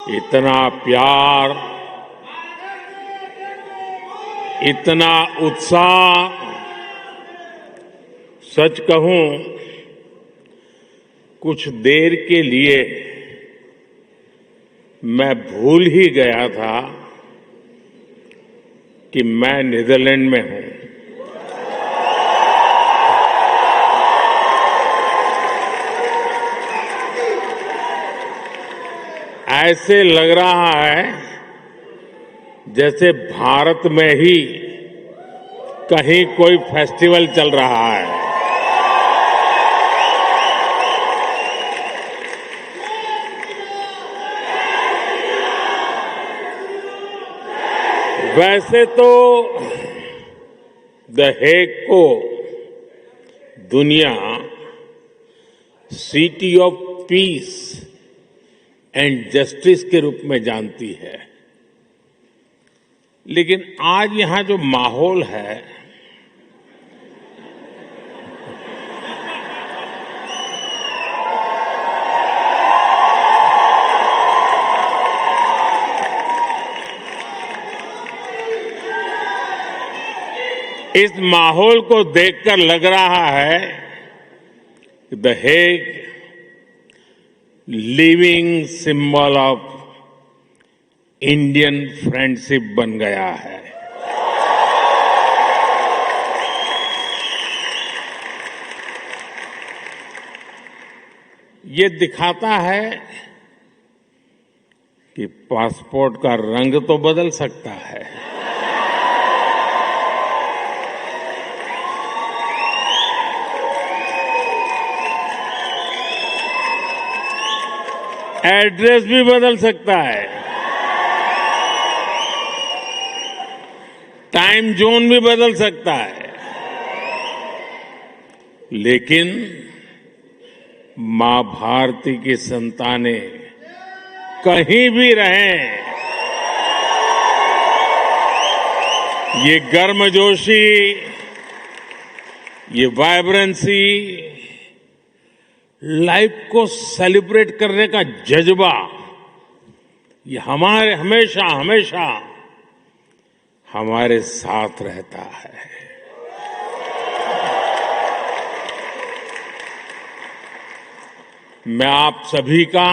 इतना प्यार, इतना उत्साह, सच कहूं कुछ देर के लिए मैं भूल ही गया था कि मैं नीदरलैंड में हूं। ऐसे लग रहा है जैसे भारत में ही कहीं कोई फेस्टिवल चल रहा है। वैसे तो द हेग को दुनिया city of peace and justice के रूप में जानती है, लेकिन आज यहां जो माहौल है इस माहौल को देखकर लग रहा है कि the Hague living symbol of Indian friendship बन गया है। ये दिखाता है कि पासपोर्ट का रंग तो बदल सकता है, एड्रेस भी बदल सकता है, टाइम जोन भी बदल सकता है, लेकिन मां भारती की संतानें कहीं भी रहें, ये गर्मजोशी, ये वाइब्रेंसी, लाइफ को सेलिब्रेट करने का जज्बा, ये हमारे हमेशा हमेशा हमारे साथ रहता है। मैं आप सभी का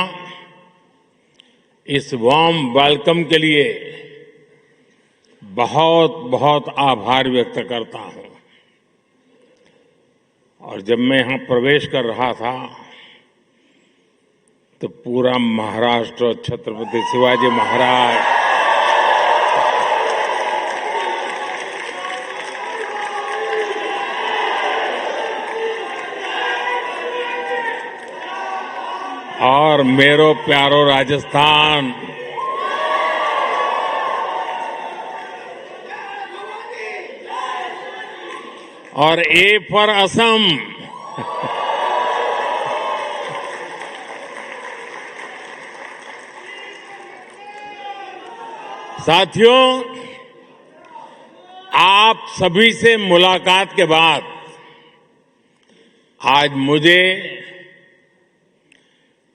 इस वार्म वेलकम के लिए बहुत बहुत आभार व्यक्त करता हूं। और जब मैं यहां प्रवेश कर रहा था तो पूरा महाराष्ट्र, छत्रपति शिवाजी महाराज, और मेरो प्यारो राजस्थान, और ए फॉर असम, साथियों, आप सभी से मुलाकात के बाद आज मुझे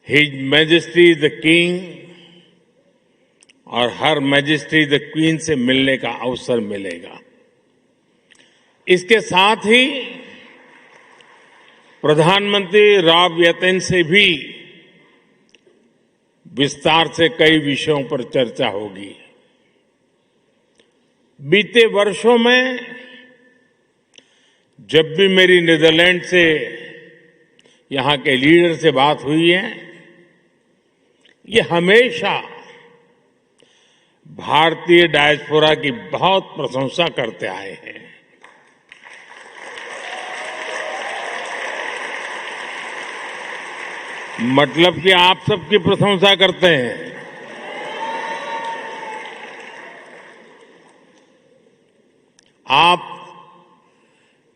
हिज मैजेस्टी द किंग और हर मैजेस्टी द क्वीन से मिलने का अवसर मिलेगा। इसके साथ ही प्रधानमंत्री राव यतेन से भी विस्तार से कई विषयों पर चर्चा होगी। बीते वर्षों में जब भी मेरी नीदरलैंड से, यहां के लीडर से बात हुई है, ये हमेशा भारतीय डायस्पोरा की बहुत प्रशंसा करते आए हैं। मतलब कि आप सबकी प्रशंसा करते हैं। आप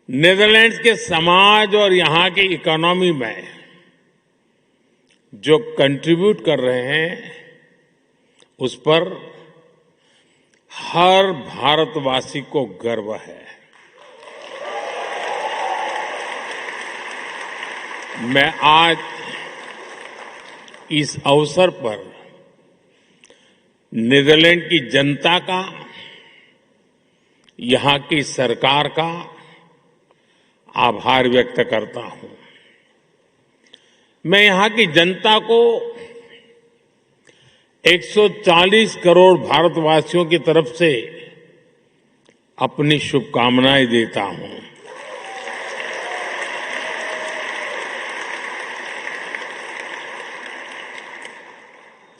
नीदरलैंड्स के समाज और यहां की इकोनॉमी में जो कंट्रीब्यूट कर रहे हैं, उस पर हर भारतवासी को गर्व है। मैं आज इस अवसर पर नीदरलैंड की जनता का, यहां की सरकार का आभार व्यक्त करता हूं। मैं यहां की जनता को 140 करोड़ भारतवासियों की तरफ से अपनी शुभकामनाएं देता हूं।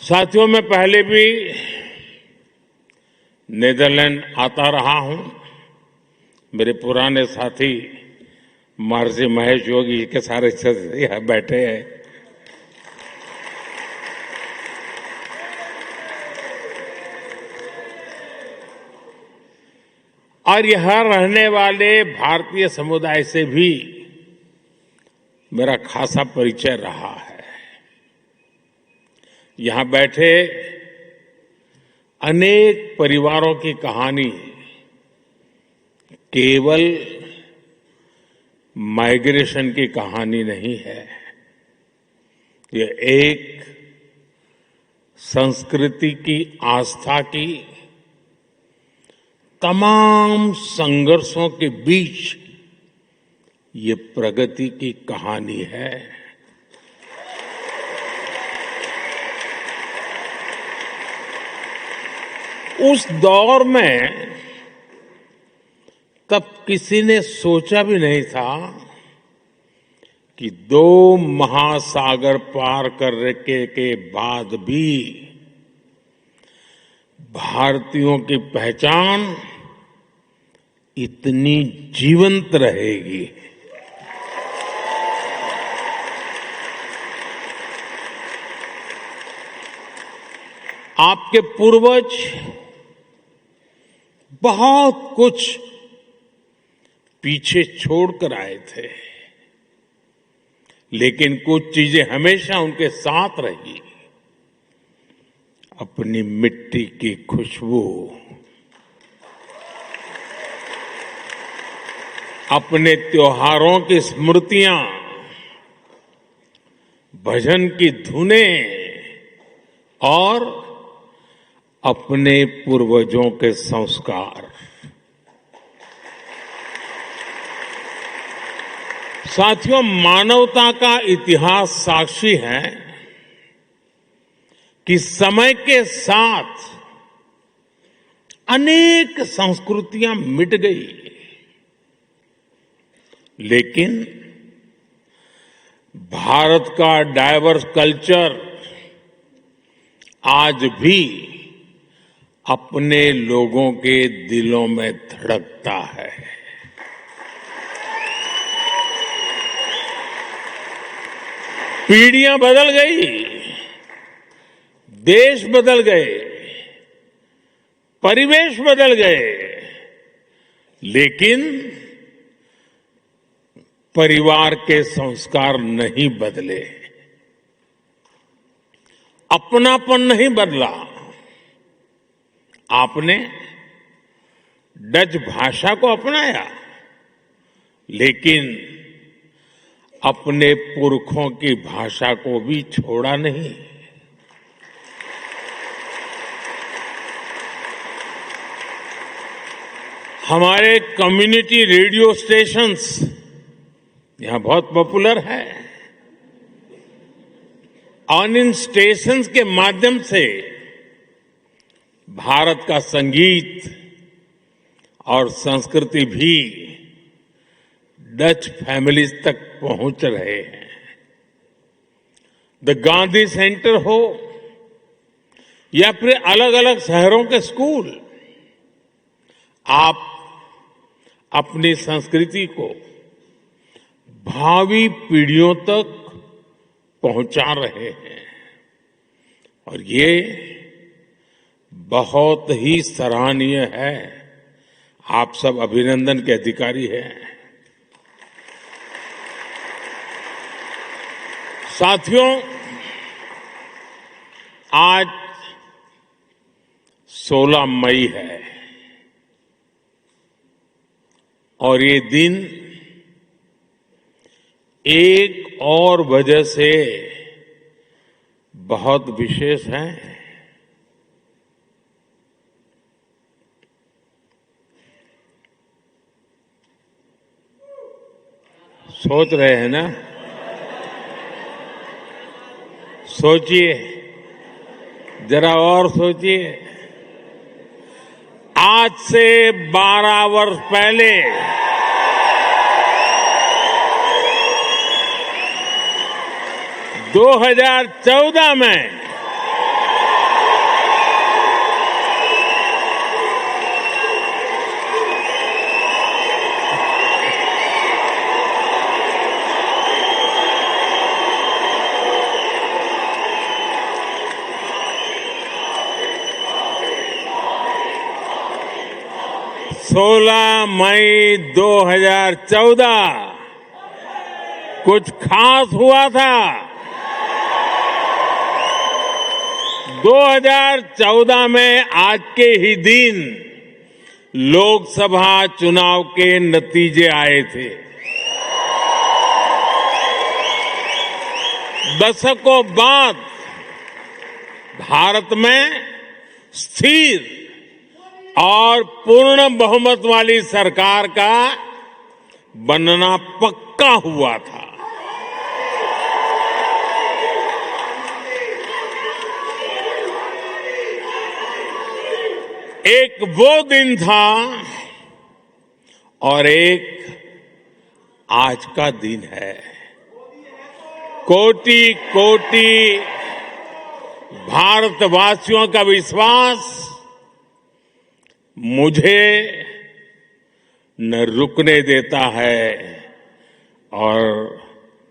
साथियों, मैं पहले भी नीदरलैंड आता रहा हूं। मेरे पुराने साथी महर्षि महेश योगी के सारे सदस्य यहां बैठे हैं। और यहां रहने वाले भारतीय समुदाय से भी मेरा खासा परिचय रहा है। यहां बैठे अनेक परिवारों की कहानी केवल माइग्रेशन की कहानी नहीं है। ये एक संस्कृति की, आस्था की, तमाम संघर्षों के बीच ये प्रगति की कहानी है। उस दौर में तब किसी ने सोचा भी नहीं था कि 2 महासागर पार करने के बाद भी भारतीयों की पहचान इतनी जीवंत रहेगी। आपके पूर्वज बहुत कुछ पीछे छोड़कर आए थे, लेकिन कुछ चीजें हमेशा उनके साथ रही। अपनी मिट्टी की खुशबू, अपने त्योहारों की स्मृतियां, भजन की धुनें और अपने पूर्वजों के संस्कार। साथियों, मानवता का इतिहास साक्षी है कि समय के साथ अनेक संस्कृतियां मिट गई, लेकिन भारत का डाइवर्स कल्चर आज भी अपने लोगों के दिलों में धड़कता है। पीढ़ियां बदल गई, देश बदल गए, परिवेश बदल गए, लेकिन परिवार के संस्कार नहीं बदले, अपनापन नहीं बदला। आपने डच भाषा को अपनाया, लेकिन अपने पुरखों की भाषा को भी छोड़ा नहीं। हमारे कम्युनिटी रेडियो स्टेशंस यहां बहुत पॉपुलर है और इन स्टेशंस के माध्यम से भारत का संगीत और संस्कृति भी डच फैमिलीज तक पहुंच रहे हैं। द गांधी सेंटर हो या फिर अलग अलग शहरों के स्कूल, आप अपनी संस्कृति को भावी पीढ़ियों तक पहुंचा रहे हैं और ये बहुत ही सराहनीय है। आप सब अभिनंदन के अधिकारी हैं। साथियों, आज 16 मई है और ये दिन एक और वजह से बहुत विशेष है। सोच रहे हैं ना? सोचिए, जरा और सोचिए। आज से 12 वर्ष पहले 2014 में सोलह मई 2014 कुछ खास हुआ था। 2014 में आज के ही दिन लोकसभा चुनाव के नतीजे आए थे। दशकों बाद भारत में स्थिर और पूर्ण बहुमत वाली सरकार का बनना पक्का हुआ था। एक वो दिन था और एक आज का दिन है। कोटि कोटि भारतवासियों का विश्वास मुझे न रुकने देता है और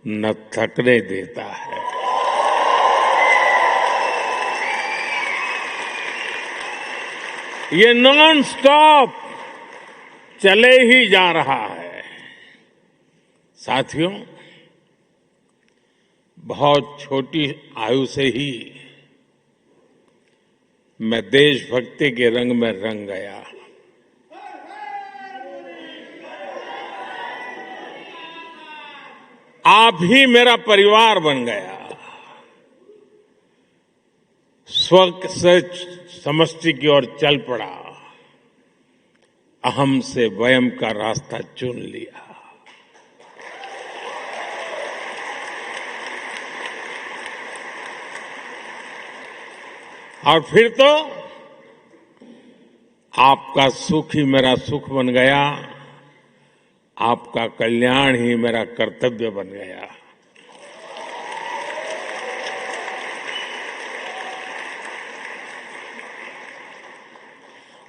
न थकने देता है। ये नॉन स्टॉप चले ही जा रहा है। साथियों, बहुत छोटी आयु से ही मैं देशभक्ति के रंग में रंग गया। आप ही मेरा परिवार बन गया। स्व से समष्टि की ओर चल पड़ा। अहम से वयम का रास्ता चुन लिया। और फिर तो आपका सुख ही मेरा सुख बन गया। आपका कल्याण ही मेरा कर्तव्य बन गया।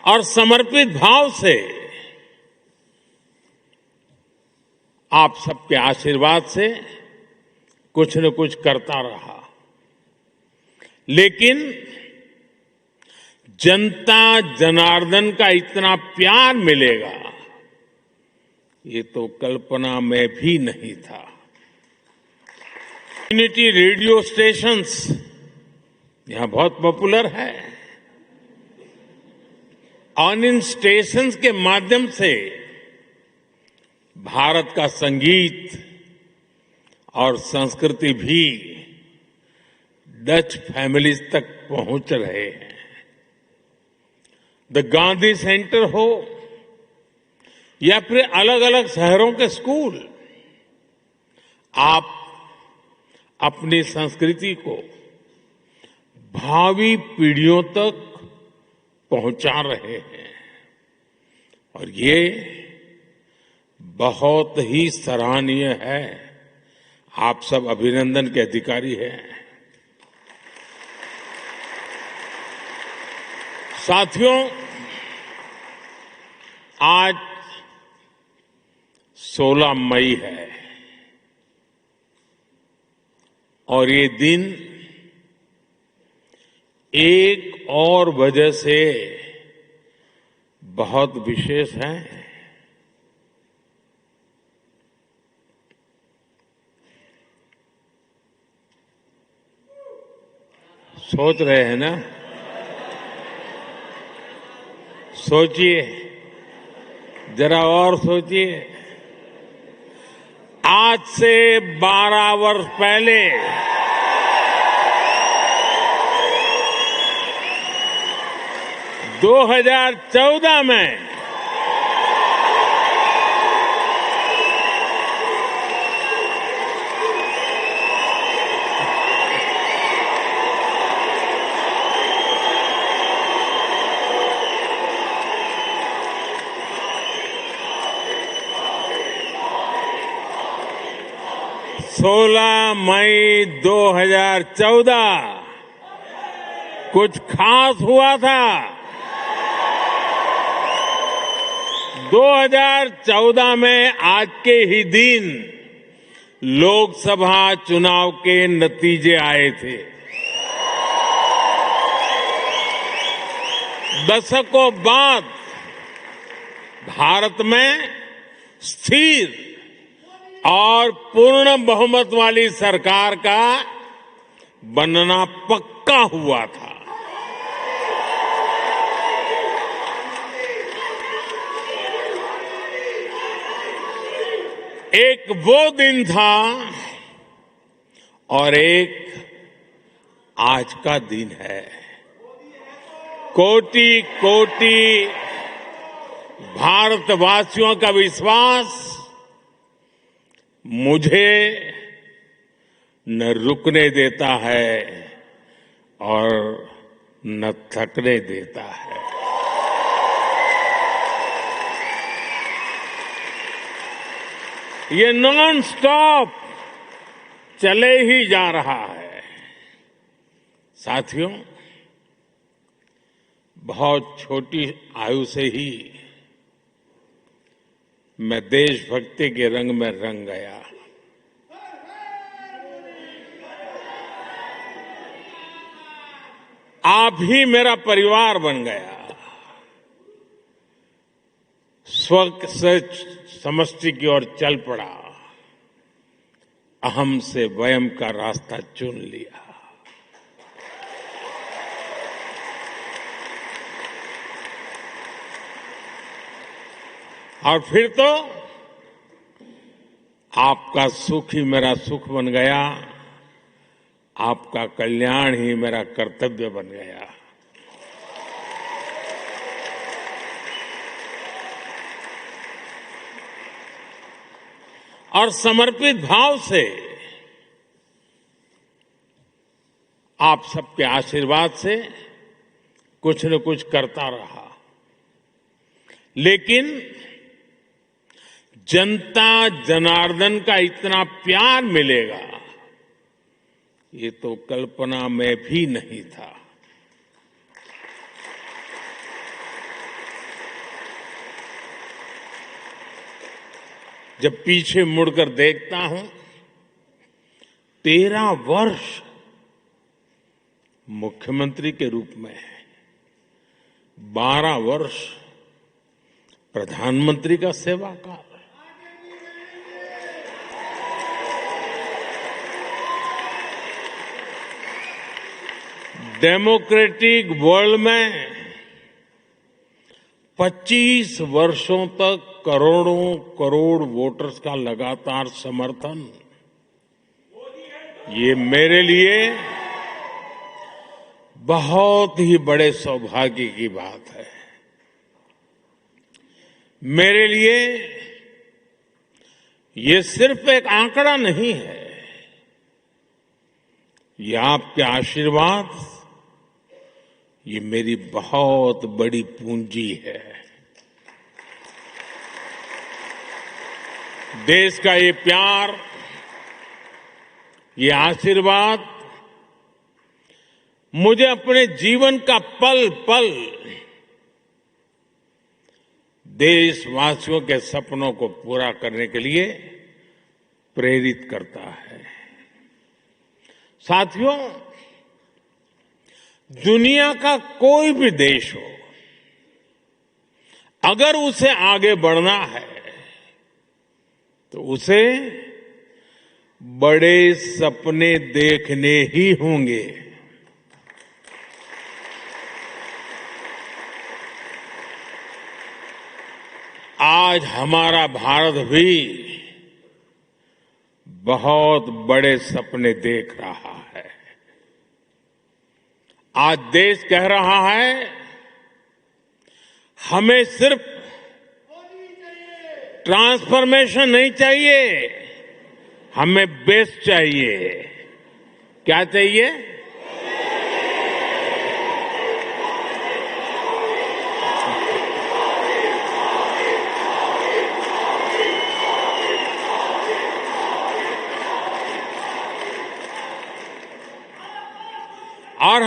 और समर्पित भाव से आप सबके आशीर्वाद से कुछ न कुछ करता रहा। लेकिन जनता जनार्दन का इतना प्यार मिलेगा, ये तो कल्पना में भी नहीं था। कम्युनिटी रेडियो स्टेशंस यहां बहुत पॉपुलर है। और इन स्टेशंस के माध्यम से भारत का संगीत और संस्कृति भी डच फैमिलीज तक पहुंच रहे हैं। द गांधी सेंटर हो या फिर अलग अलग शहरों के स्कूल, आप अपनी संस्कृति को भावी पीढ़ियों तक पहुंचा रहे हैं। और ये बहुत ही सराहनीय है। आप सब अभिनंदन के अधिकारी हैं। साथियों, आज 16 मई है और ये दिन एक और वजह से बहुत विशेष है। सोच रहे हैं ना? सोचिए, जरा और सोचिए। आज से 12 वर्ष पहले 2014 में 16 मई 2014 कुछ खास हुआ था। 2014 में आज के ही दिन लोकसभा चुनाव के नतीजे आए थे। दशकों बाद भारत में स्थिर और पूर्ण बहुमत वाली सरकार का बनना पक्का हुआ था। एक वो दिन था और एक आज का दिन है। कोटि कोटि भारतवासियों का विश्वास मुझे न रुकने देता है और न थकने देता है। ये नॉन स्टॉप चले ही जा रहा है। साथियों, बहुत छोटी आयु से ही मैं देशभक्ति के रंग में रंग गया। आप ही मेरा परिवार बन गया। स्व से समष्टि की ओर चल पड़ा। अहम से वयम का रास्ता चुन लिया। और फिर तो आपका सुख ही मेरा सुख बन गया। आपका कल्याण ही मेरा कर्तव्य बन गया। और समर्पित भाव से आप सबके आशीर्वाद से कुछ न कुछ करता रहा। लेकिन जनता जनार्दन का इतना प्यार मिलेगा, ये तो कल्पना में भी नहीं था। जब पीछे मुड़कर देखता हूं, 13 वर्ष मुख्यमंत्री के रूप में, 12 वर्ष प्रधानमंत्री का सेवा काल, डेमोक्रेटिक वर्ल्ड में 25 वर्षों तक करोड़ों करोड़ वोटर्स का लगातार समर्थन, ये मेरे लिए बहुत ही बड़े सौभाग्य की बात है। मेरे लिए ये सिर्फ एक आंकड़ा नहीं है, ये आपके आशीर्वाद, ये मेरी बहुत बड़ी पूंजी है। देश का ये प्यार, ये आशीर्वाद मुझे अपने जीवन का पल पल देशवासियों के सपनों को पूरा करने के लिए प्रेरित करता है। साथियों, दुनिया का कोई भी देश हो, अगर उसे आगे बढ़ना है तो उसे बड़े सपने देखने ही होंगे। आज हमारा भारत भी बहुत बड़े सपने देख रहा है। आज देश कह रहा है, हमें सिर्फ ट्रांसफॉर्मेशन नहीं चाहिए, हमें बेस चाहिए। क्या चाहिए?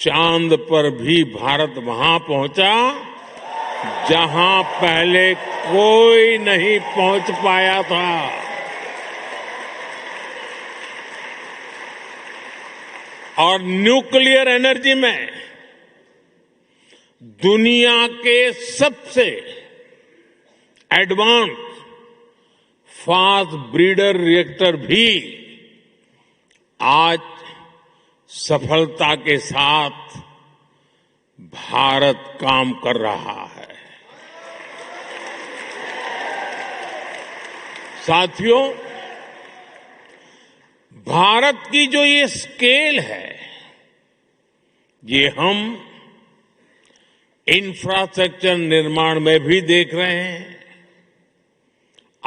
चांद पर भी भारत वहां पहुंचा जहां पहले कोई नहीं पहुंच पाया था। और न्यूक्लियर एनर्जी में दुनिया के सबसे एडवांस फास्ट ब्रीडर रिएक्टर भी आज सफलता के साथ भारत काम कर रहा है। साथियों, भारत की जो ये स्केल है, ये हम इंफ्रास्ट्रक्चर निर्माण में भी देख रहे हैं।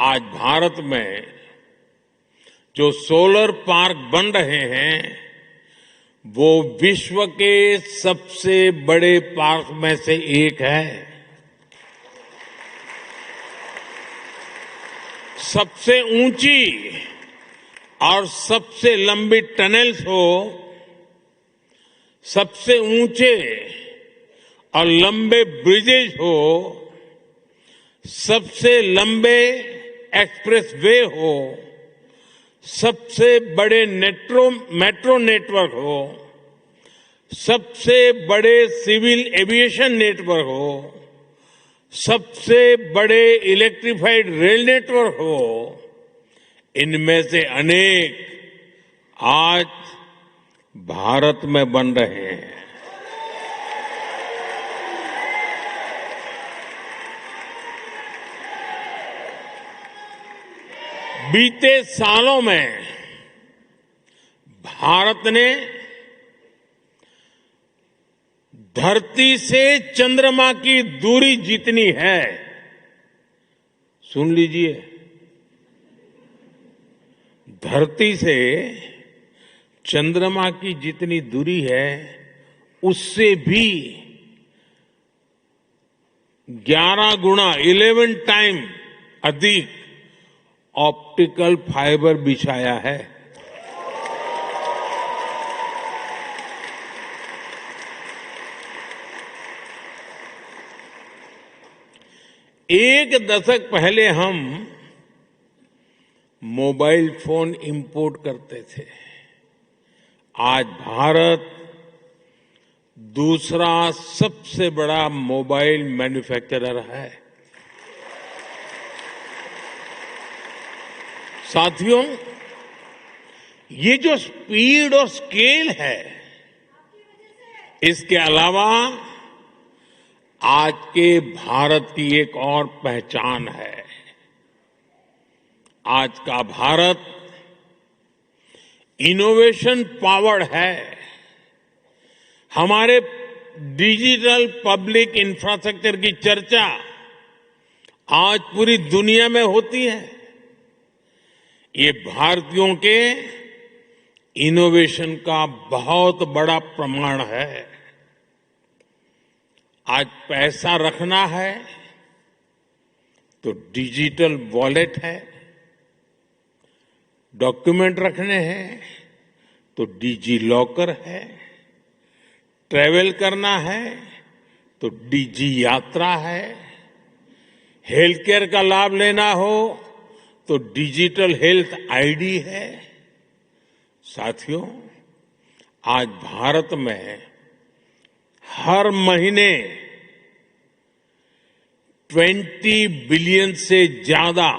आज भारत में जो सोलर पार्क बन रहे हैं, वो विश्व के सबसे बड़े पार्क में से एक है। सबसे ऊंची और सबसे लंबी टनल्स हो, सबसे ऊंचे और लंबे ब्रिजेज हो, सबसे लंबे एक्सप्रेस वे हो, सबसे बड़े मेट्रो नेटवर्क हो, सबसे बड़े सिविल एविएशन नेटवर्क हो, सबसे बड़े इलेक्ट्रिफाइड रेल नेटवर्क हो, इनमें से अनेक आज भारत में बन रहे हैं। बीते सालों में भारत ने धरती से चंद्रमा की दूरी जितनी है, सुन लीजिए, धरती से चंद्रमा की जितनी दूरी है, उससे भी 11 गुना 11 टाइम अधिक ऑप्टिकल फाइबर बिछाया है। एक दशक पहले हम मोबाइल फोन इंपोर्ट करते थे। आज भारत दूसरा सबसे बड़ा मोबाइल मैन्युफैक्चरर है। साथियों, ये जो स्पीड और स्केल है, इसके अलावा आज के भारत की एक और पहचान है। आज का भारत इनोवेशन पावर्ड है। हमारे डिजिटल पब्लिक इंफ्रास्ट्रक्चर की चर्चा आज पूरी दुनिया में होती है। ये भारतीयों के इनोवेशन का बहुत बड़ा प्रमाण है। आज पैसा रखना है तो डिजिटल वॉलेट है, डॉक्यूमेंट रखने हैं तो डिजी लॉकर है, ट्रैवल करना है तो डिजी यात्रा है, हेल्थ केयर का लाभ लेना हो तो डिजिटल हेल्थ आईडी है। साथियों, आज भारत में हर महीने 20 बिलियन से ज्यादा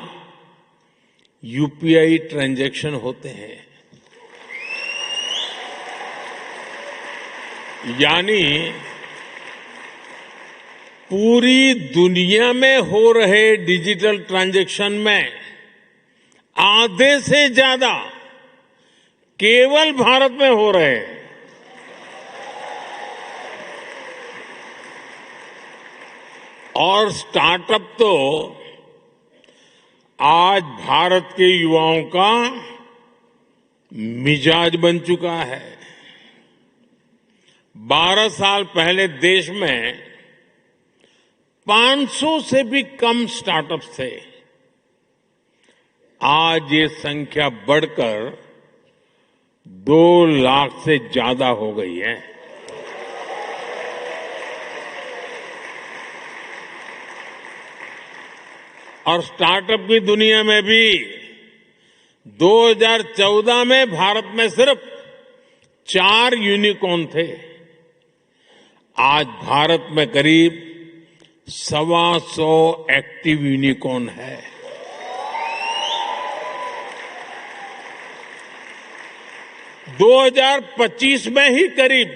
यूपीआई ट्रांजैक्शन होते हैं। यानी पूरी दुनिया में हो रहे डिजिटल ट्रांजैक्शन में आधे से ज्यादा केवल भारत में हो रहे हैं। और स्टार्टअप तो आज भारत के युवाओं का मिजाज बन चुका है। 12 साल पहले देश में 500 से भी कम स्टार्टअप्स थे। आज ये संख्या बढ़कर 2 लाख से ज्यादा हो गई है। और स्टार्टअप की दुनिया में भी 2014 में भारत में सिर्फ 4 यूनिकॉर्न थे। आज भारत में करीब 125 एक्टिव यूनिकॉर्न है। दो 2025 में ही करीब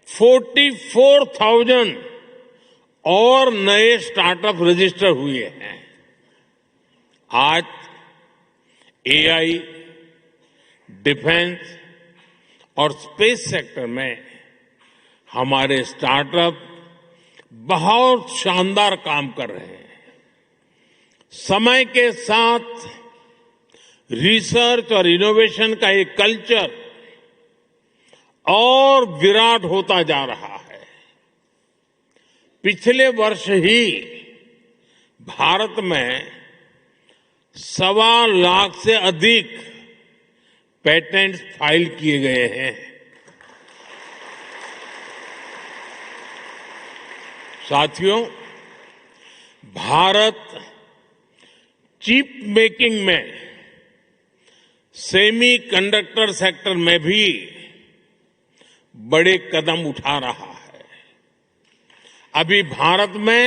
44,000 और नए स्टार्टअप रजिस्टर हुए हैं। आज एआई, डिफेंस और स्पेस सेक्टर में हमारे स्टार्टअप बहुत शानदार काम कर रहे हैं। समय के साथ रिसर्च और इनोवेशन का एक कल्चर और विराट होता जा रहा है। पिछले वर्ष ही भारत में 1.25 लाख से अधिक पेटेंट्स फाइल किए गए हैं। साथियों, भारत चिप मेकिंग में, सेमी कंडक्टर सेक्टर में भी बड़े कदम उठा रहा है। अभी भारत में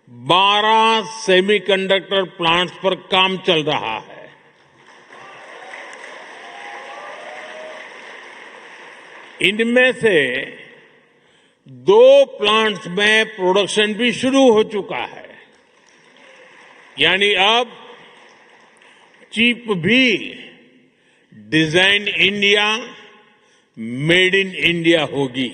12 सेमीकंडक्टर प्लांट्स पर काम चल रहा है। इनमें से 2 प्लांट्स में प्रोडक्शन भी शुरू हो चुका है। यानी अब चिप भी design India, made in India होगी।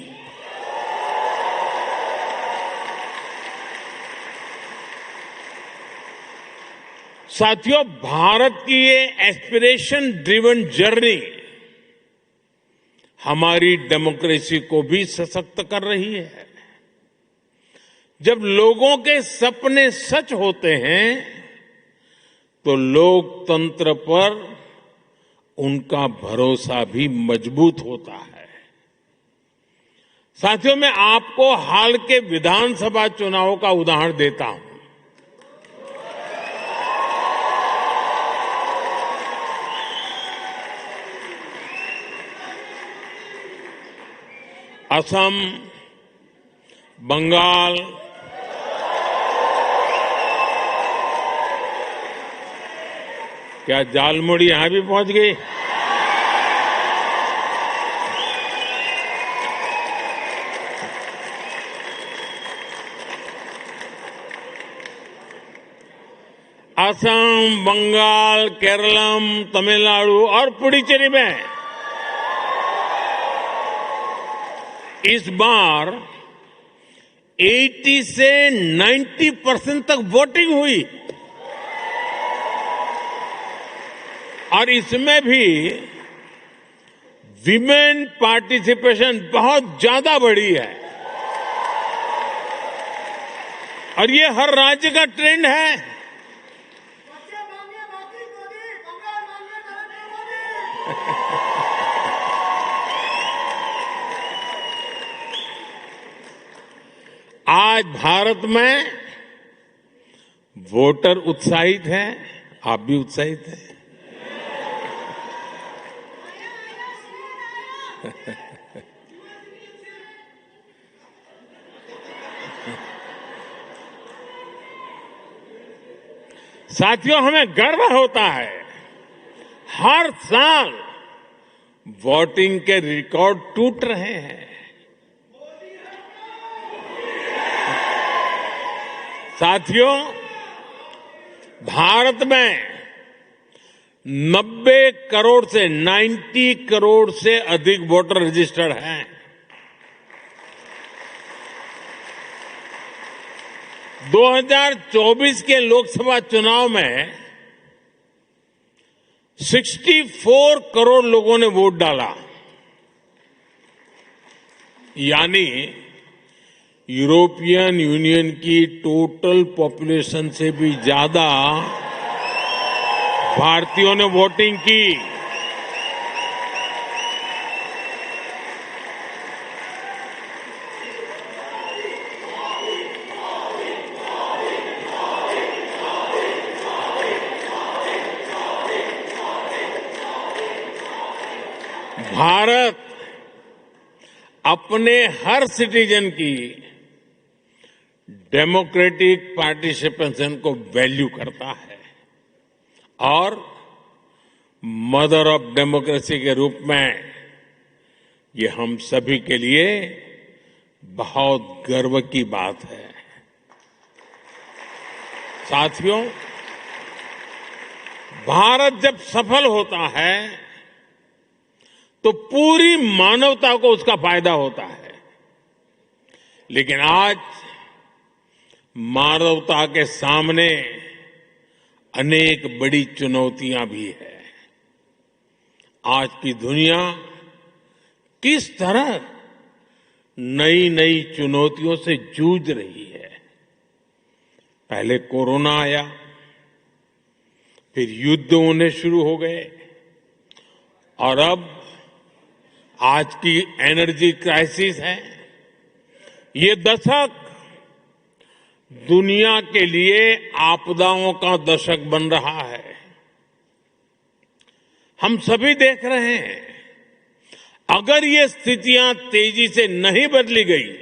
साथियों, भारत की ये एस्पिरेशन ड्रिवन जर्नी हमारी डेमोक्रेसी को भी सशक्त कर रही है। जब लोगों के सपने सच होते हैं तो लोकतंत्र पर उनका भरोसा भी मजबूत होता है। साथियों, मैं आपको हाल के विधानसभा चुनाव का उदाहरण देता हूं। असम, बंगाल, क्या झालमुड़ी यहां भी पहुंच गई? असम, बंगाल, केरलम, तमिलनाडु और पुडुचेरी में इस बार 80 से 90% तक वोटिंग हुई और इसमें भी विमेन पार्टिसिपेशन बहुत ज्यादा बढ़ी है और ये हर राज्य का ट्रेंड है। आज भारत में वोटर उत्साहित हैं, आप भी उत्साहित हैं। साथियों, हमें गर्व होता है हर साल वोटिंग के रिकॉर्ड टूट रहे हैं। साथियों, भारत में 90 करोड़ से 90 करोड़ से अधिक वोटर रजिस्टर्ड हैं। दो 2024 के लोकसभा चुनाव में 64 करोड़ लोगों ने वोट डाला, यानी यूरोपियन यूनियन की टोटल पॉपुलेशन से भी ज्यादा भारतीयों ने वोटिंग की। भारत अपने हर सिटीजन की डेमोक्रेटिक पार्टिसिपेशन को वैल्यू करता है और मदर ऑफ डेमोक्रेसी के रूप में ये हम सभी के लिए बहुत गर्व की बात है। साथियों, भारत जब सफल होता है तो पूरी मानवता को उसका फायदा होता है, लेकिन आज मानवता के सामने अनेक बड़ी चुनौतियां भी है। आज की दुनिया किस तरह नई नई चुनौतियों से जूझ रही है। पहले कोरोना आया, फिर युद्ध होने शुरू हो गए और अब आज की एनर्जी क्राइसिस है। ये दशक दुनिया के लिए आपदाओं का दशक बन रहा है। हम सभी देख रहे हैं, अगर ये स्थितियां तेजी से नहीं बदली गई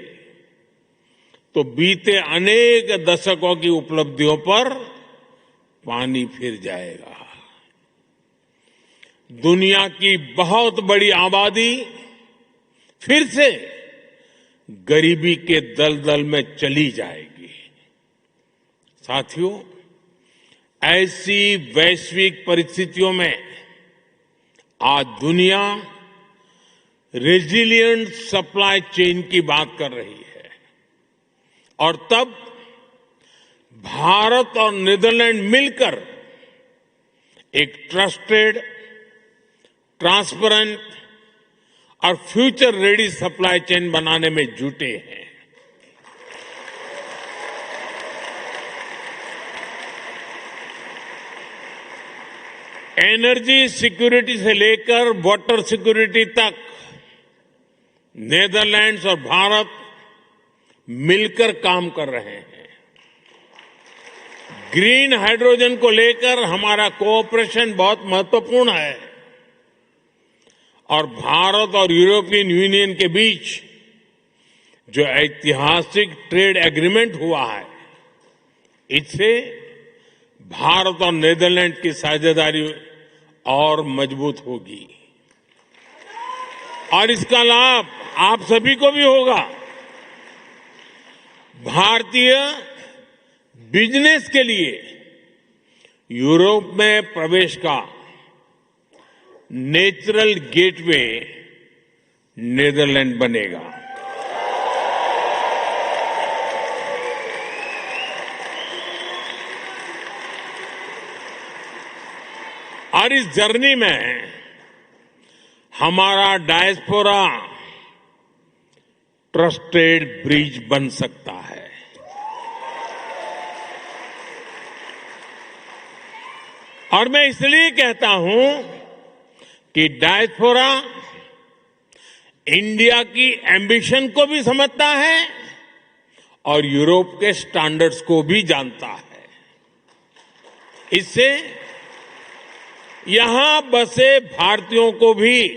तो बीते अनेक दशकों की उपलब्धियों पर पानी फिर जाएगा। दुनिया की बहुत बड़ी आबादी फिर से गरीबी के दलदल में चली जाएगी। साथियों, ऐसी वैश्विक परिस्थितियों में आज दुनिया रेजिलिएंट सप्लाई चेन की बात कर रही है और तब भारत और नीदरलैंड मिलकर एक ट्रस्टेड, ट्रांसपेरेंट और फ्यूचर रेडी सप्लाई चेन बनाने में जुटे हैं। एनर्जी सिक्योरिटी से लेकर वाटर सिक्योरिटी तक नीदरलैंड्स और भारत मिलकर काम कर रहे हैं। ग्रीन हाइड्रोजन को लेकर हमारा कोऑपरेशन बहुत महत्वपूर्ण है और भारत और यूरोपियन यूनियन के बीच जो ऐतिहासिक ट्रेड एग्रीमेंट हुआ है, इससे भारत और नीदरलैंड की साझेदारी और मजबूत होगी और इसका लाभ आप सभी को भी होगा। भारतीय बिजनेस के लिए यूरोप में प्रवेश का नेचुरल गेटवे नीदरलैंड बनेगा। और इस जर्नी में हमारा डायस्पोरा ट्रस्टेड ब्रिज बन सकता है। और मैं इसलिए कहता हूं कि डायस्पोरा इंडिया की एम्बिशन को भी समझता है और यूरोप के स्टैंडर्ड्स को भी जानता है। इससे यहां बसे भारतीयों को भी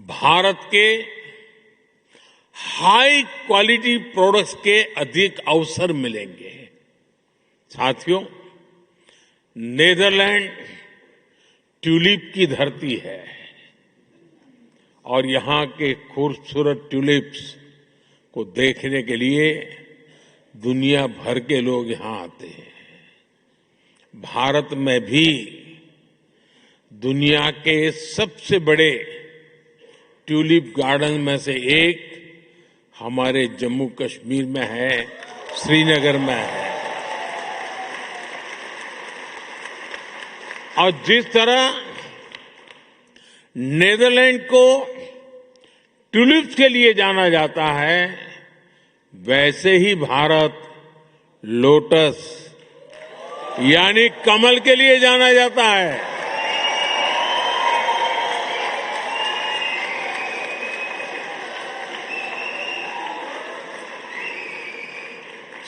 भारत के हाई क्वालिटी प्रोडक्ट्स के अधिक अवसर मिलेंगे। साथियों, नीदरलैंड ट्यूलिप की धरती है और यहां के खूबसूरत ट्यूलिप्स को देखने के लिए दुनिया भर के लोग यहां आते हैं। भारत में भी दुनिया के सबसे बड़े ट्यूलिप गार्डन में से एक हमारे जम्मू कश्मीर में है, श्रीनगर में है। और जिस तरह नीदरलैंड को ट्यूलिप्स के लिए जाना जाता है, वैसे ही भारत लोटस यानी कमल के लिए जाना जाता है।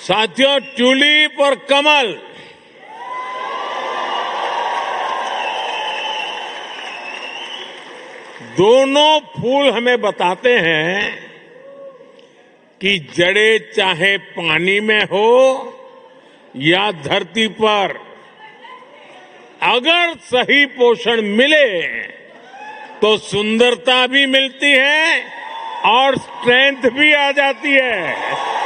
साथियों, ट्यूलिप और कमल दोनों फूल हमें बताते हैं कि जड़ें चाहे पानी में हो या धरती पर, अगर सही पोषण मिले तो सुंदरता भी मिलती है और स्ट्रेंथ भी आ जाती है।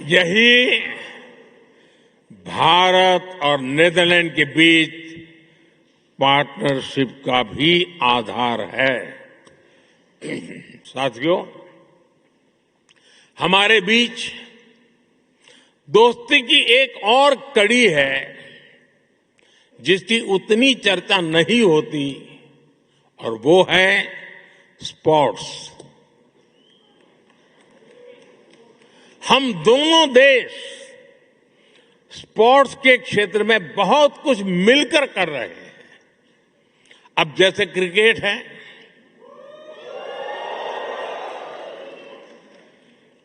यही भारत और नीदरलैंड के बीच पार्टनरशिप का भी आधार है। साथियों, हमारे बीच दोस्ती की एक और कड़ी है जिसकी उतनी चर्चा नहीं होती, और वो है स्पोर्ट्स। हम दोनों देश स्पोर्ट्स के क्षेत्र में बहुत कुछ मिलकर कर रहे हैं। अब जैसे क्रिकेट है,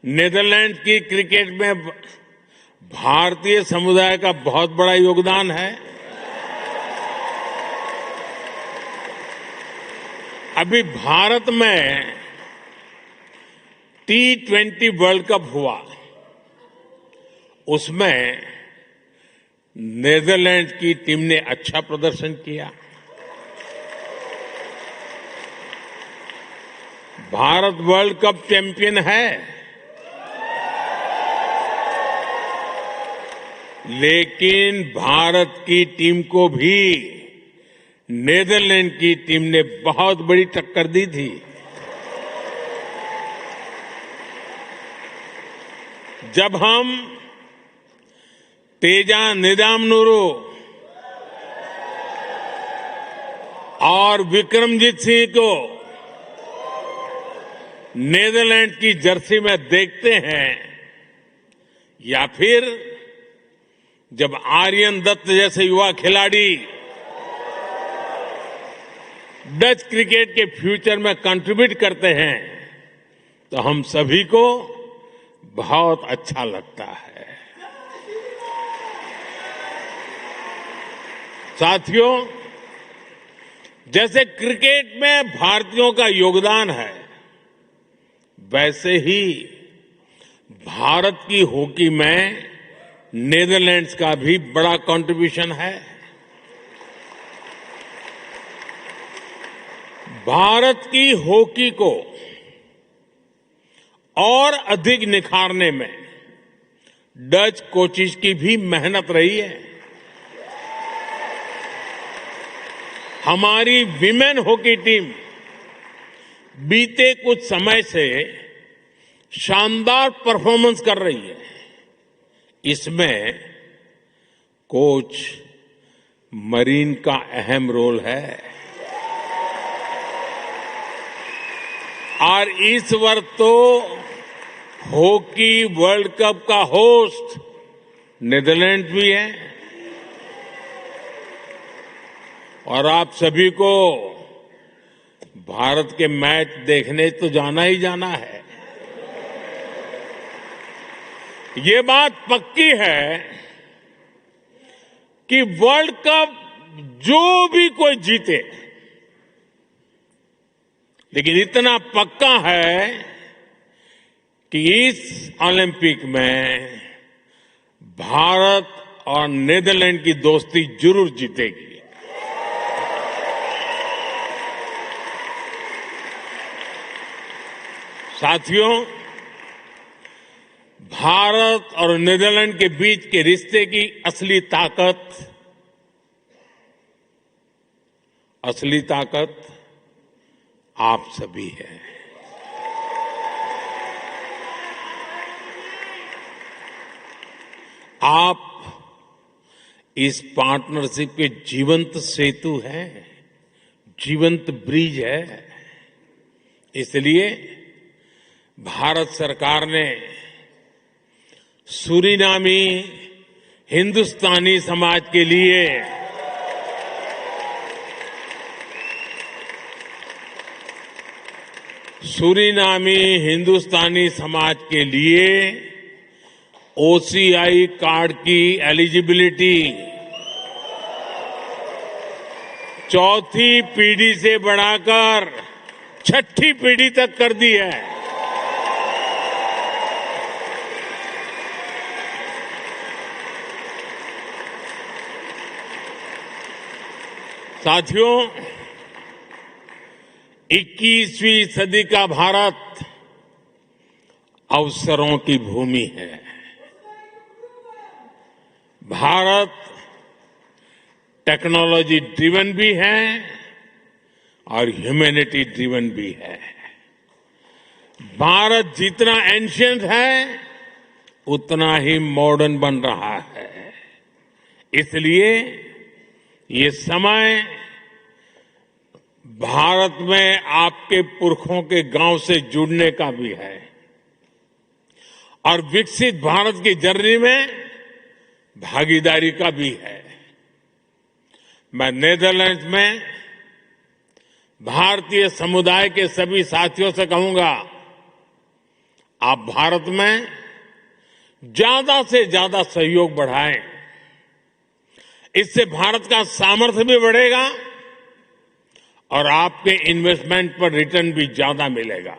नीदरलैंड की क्रिकेट में भारतीय समुदाय का बहुत बड़ा योगदान है। अभी भारत में T20 वर्ल्ड कप हुआ, उसमें नीदरलैंड की टीम ने अच्छा प्रदर्शन किया। भारत वर्ल्ड कप चैंपियन है, लेकिन भारत की टीम को भी नीदरलैंड की टीम ने बहुत बड़ी टक्कर दी थी। जब हम तेजा निदामनुरू और विक्रमजीत सिंह को नीदरलैंड की जर्सी में देखते हैं, या फिर जब आर्यन दत्त जैसे युवा खिलाड़ी डच क्रिकेट के फ्यूचर में कंट्रीब्यूट करते हैं, तो हम सभी को बहुत अच्छा लगता है। साथियों, जैसे क्रिकेट में भारतीयों का योगदान है, वैसे ही भारत की हॉकी में नीदरलैंड्स का भी बड़ा कंट्रीब्यूशन है। भारत की हॉकी को और अधिक निखारने में डच कोचिज की भी मेहनत रही है। हमारी विमेन हॉकी टीम बीते कुछ समय से शानदार परफॉर्मेंस कर रही है। इसमें कोच मरीन का अहम रोल है, और इस वर्ष तो हॉकी वर्ल्ड कप का होस्ट नीदरलैंड भी है, और आप सभी को भारत के मैच देखने तो जाना ही जाना है। ये बात पक्की है कि वर्ल्ड कप जो भी कोई जीते, लेकिन इतना पक्का है कि इस ओलंपिक में भारत और नीदरलैंड की दोस्ती जरूर जीतेगी। साथियों, भारत और नीदरलैंड के बीच के रिश्ते की असली ताकत आप सभी हैं। आप इस पार्टनरशिप के जीवंत सेतु हैं, जीवंत ब्रिज है। इसलिए भारत सरकार ने सूरीनामी हिंदुस्तानी समाज के लिए सूरीनामी हिंदुस्तानी समाज के लिए ओसीआई कार्ड की एलिजिबिलिटी चौथी पीढ़ी से बढ़ाकर छठी पीढ़ी तक कर दी है। साथियों, 21वीं सदी का भारत अवसरों की भूमि है। भारत टेक्नोलॉजी ड्रिवन भी है और ह्यूमैनिटी ड्रिवन भी है। भारत जितना एंशिएंट है उतना ही मॉडर्न बन रहा है। इसलिए ये समय भारत में आपके पुरखों के गांव से जुड़ने का भी है और विकसित भारत की जर्नी में भागीदारी का भी है। मैं नीदरलैंड्स में भारतीय समुदाय के सभी साथियों से कहूंगा, आप भारत में ज्यादा से ज्यादा सहयोग बढ़ाएं। इससे भारत का सामर्थ्य भी बढ़ेगा और आपके इन्वेस्टमेंट पर रिटर्न भी ज्यादा मिलेगा।